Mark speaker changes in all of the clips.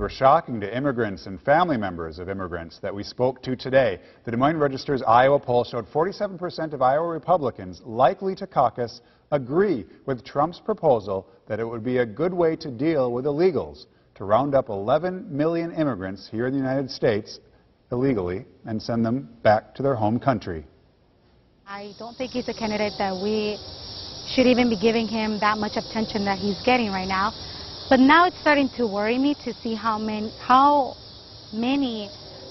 Speaker 1: were shocking to immigrants and family members of immigrants that we spoke to today. The Des Moines Register's Iowa poll showed 47% of Iowa Republicans likely to caucus agree with Trump's proposal that it would be a good way to deal with illegals, to round up 11 million immigrants here in the United States illegally and send them back to their home country.
Speaker 2: I don't think he's a candidate that we should even be giving him that much attention that he's getting right now. But now it's starting to worry me to see how many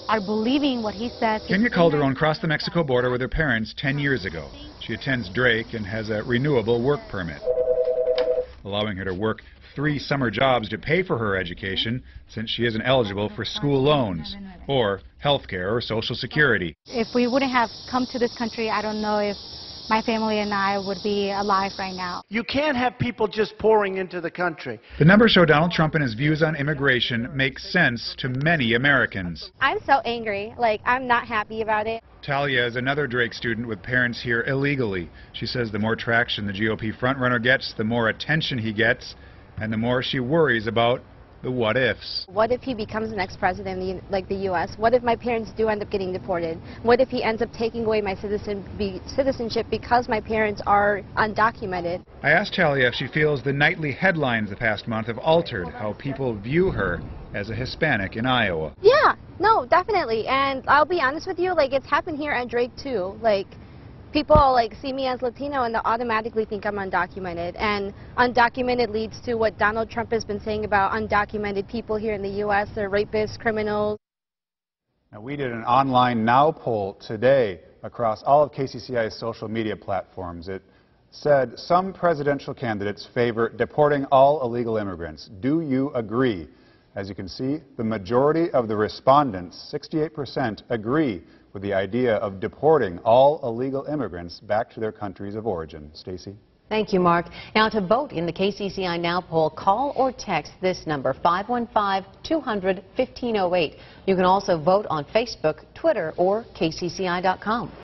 Speaker 2: are believing what he says.
Speaker 1: Kenya Calderon crossed the Mexico border with her parents 10 years ago. She attends Drake and has a renewable work permit, allowing her to work 3 summer jobs to pay for her education since she isn't eligible for school loans or health care or Social Security.
Speaker 2: If we wouldn't have come to this country, I don't know if my family and I would be alive right now.
Speaker 3: You can't have people just pouring into the country.
Speaker 1: The numbers show Donald Trump and his views on immigration make sense to many Americans.
Speaker 4: I'm so angry. I'm not happy about it.
Speaker 1: Talia is another Drake student with parents here illegally. She says the more traction the GOP frontrunner gets, the more attention he gets, and the more she worries about the what-ifs.
Speaker 4: What if he becomes the next president like the U.S.? What if my parents do end up getting deported? What if he ends up taking away my citizenship because my parents are undocumented?
Speaker 1: I asked Talia if she feels the nightly headlines the past month have altered how people view her as a Hispanic in Iowa.
Speaker 4: Yeah, no, definitely. And I'll be honest with you, it's happened here at Drake too. People see me as Latino and they automatically think I'm undocumented. And undocumented leads to what Donald Trump has been saying about undocumented people here in the U.S. They're rapists, criminals.
Speaker 1: Now, we did an online Now poll today across all of KCCI's social media platforms. It said some presidential candidates favor deporting all illegal immigrants. Do you agree? As you can see, the majority of the respondents, 68%, agree with the idea of deporting all illegal immigrants back to their countries of origin. Stacy?
Speaker 5: Thank you, Mark. Now, to vote in the KCCI Now poll, call or text this number, 515-200-1508. You can also vote on Facebook, Twitter, or kcci.com.